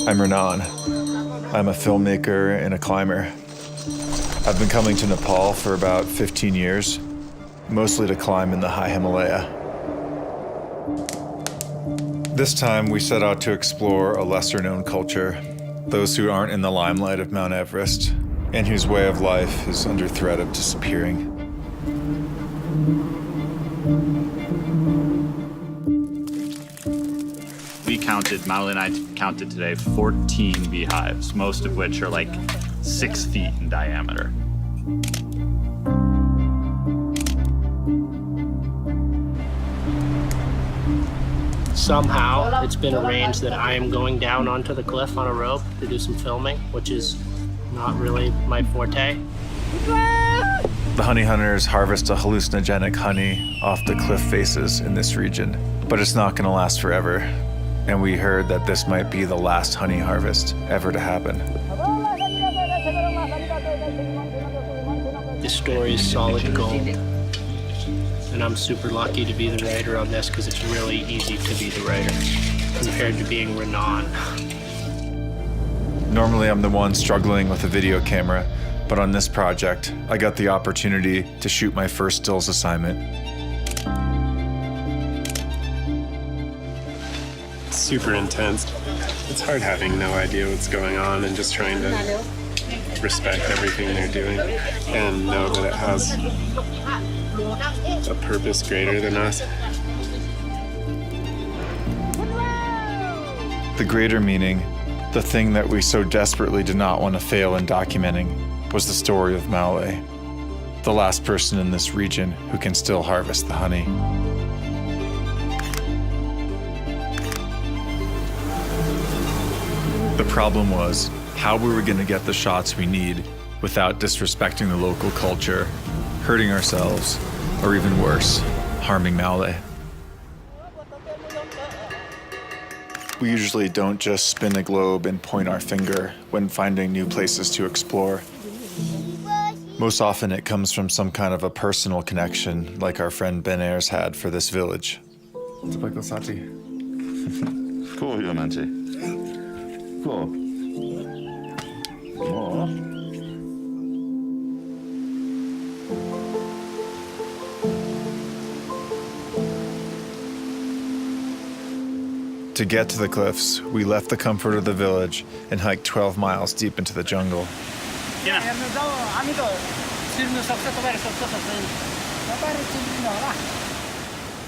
I'm Renan. I'm a filmmaker and a climber. I've been coming to Nepal for about 15 years, mostly to climb in the high Himalaya. This time we set out to explore a lesser-known culture, those who aren't in the limelight of Mount Everest, and whose way of life is under threat of disappearing. Molly and I counted today 14 beehives, most of which are like 6 feet in diameter. Somehow it's been arranged that I am going down onto the cliff on a rope to do some filming, which is not really my forte. The honey hunters harvest a hallucinogenic honey off the cliff faces in this region, but it's not going to last forever. And we heard that this might be the last honey harvest ever to happen. This story is solid gold. And I'm super lucky to be the writer on this because it's really easy to be the writer compared to being Renan. Normally I'm the one struggling with a video camera, but on this project, I got the opportunity to shoot my first stills assignment. Super intense. It's hard having no idea what's going on and just trying to respect everything they're doing and know that it has a purpose greater than us. The greater meaning, the thing that we so desperately did not want to fail in documenting, was the story of Maule, the last person in this region who can still harvest the honey. The problem was how we were going to get the shots we need without disrespecting the local culture, hurting ourselves, or even worse, harming Maule. We usually don't just spin a globe and point our finger when finding new places to explore. Most often it comes from some kind of a personal connection, like our friend Ben Ayers had for this village. Cool, Yomanji. Cool. More. To get to the cliffs, we left the comfort of the village and hiked 12 miles deep into the jungle.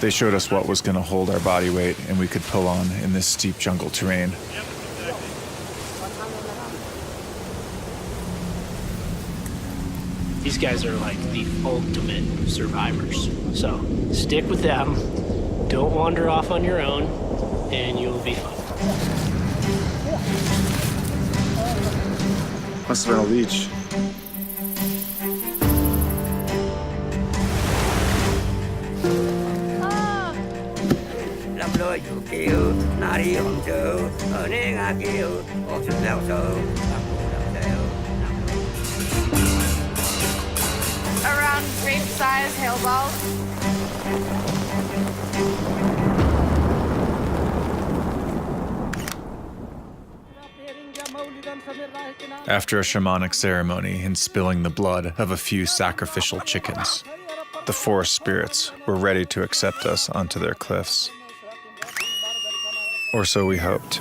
They showed us what was going to hold our body weight and we could pull on in this steep jungle terrain. These guys are like the ultimate survivors. So stick with them, don't wander off on your own, and you'll be fine. Must have been a leech. Around grape-sized hail balls. After a shamanic ceremony and spilling the blood of a few sacrificial chickens, the forest spirits were ready to accept us onto their cliffs. Or so we hoped.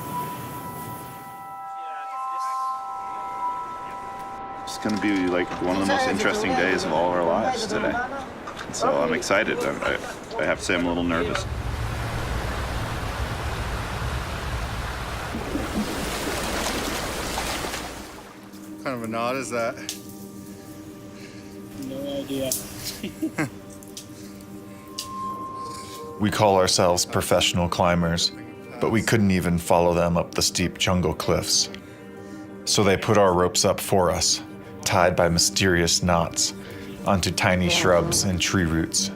It's going to be like one of the most interesting days of all of our lives today. So I'm excited. I have to say I'm a little nervous. What kind of a knot is that? No idea. We call ourselves professional climbers, but we couldn't even follow them up the steep jungle cliffs. So they put our ropes up for us, tied by mysterious knots onto tiny shrubs and tree roots.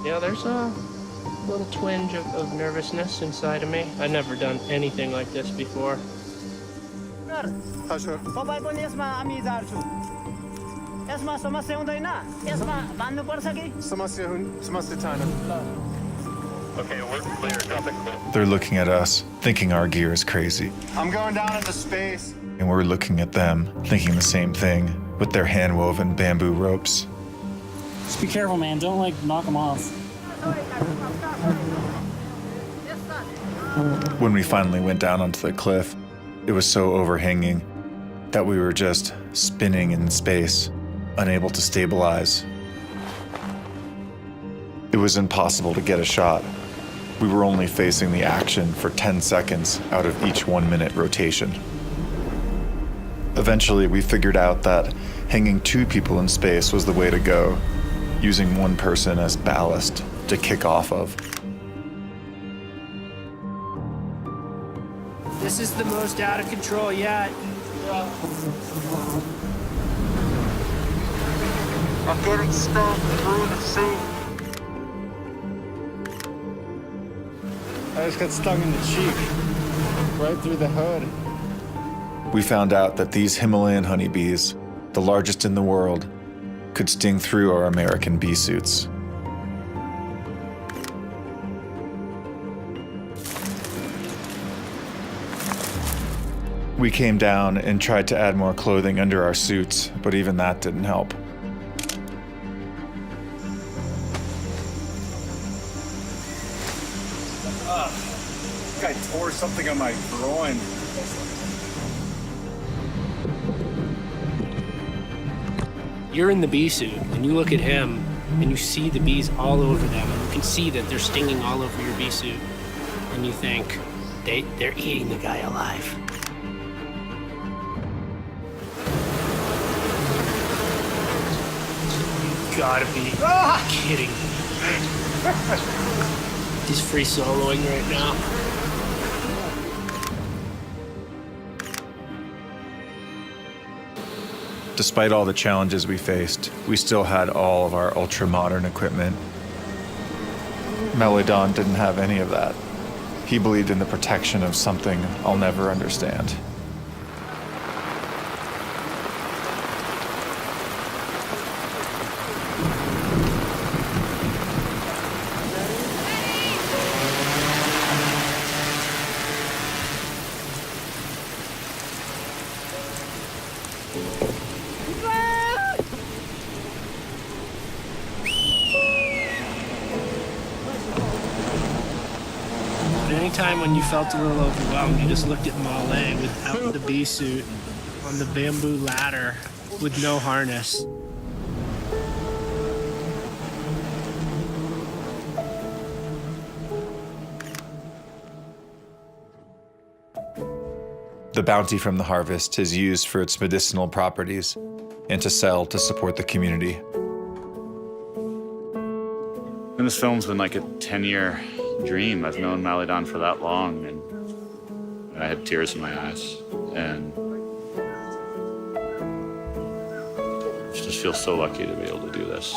Yeah, there's a little twinge of nervousness inside of me. I've never done anything like this before. Okay, we're clear. Drop it clear. They're looking at us, thinking our gear is crazy. I'm going down into space. And we're looking at them, thinking the same thing, with their hand-woven bamboo ropes. Just be careful, man. Don't, like, knock them off. When we finally went down onto the cliff, it was so overhanging that we were just spinning in space, unable to stabilize. It was impossible to get a shot. We were only facing the action for 10 seconds out of each 1-minute rotation. Eventually, we figured out that hanging 2 people in space was the way to go, using 1 person as ballast to kick off of. This is the most out of control yet. I'm getting stuck through the sea. I just got stung in the cheek, right through the hood. We found out that these Himalayan honeybees, the largest in the world, could sting through our American bee suits. We came down and tried to add more clothing under our suits, but even that didn't help. I tore something on my groin. You're in the bee suit, and you look at him, and you see the bees all over them, and you can see that they're stinging all over your bee suit, and you think, they're eating the guy alive. You gotta be kidding me. He's free soloing right now. Despite all the challenges we faced, we still had all of our ultra-modern equipment. Melodon didn't have any of that. He believed in the protection of something I'll never understand. Anytime when you felt a little overwhelmed, you just looked at Malay without the bee suit on the bamboo ladder with no harness. The bounty from the harvest is used for its medicinal properties and to sell to support the community. And this film's been like a 10-year dream. I've known Malidon for that long, and I had tears in my eyes. And I just feel so lucky to be able to do this.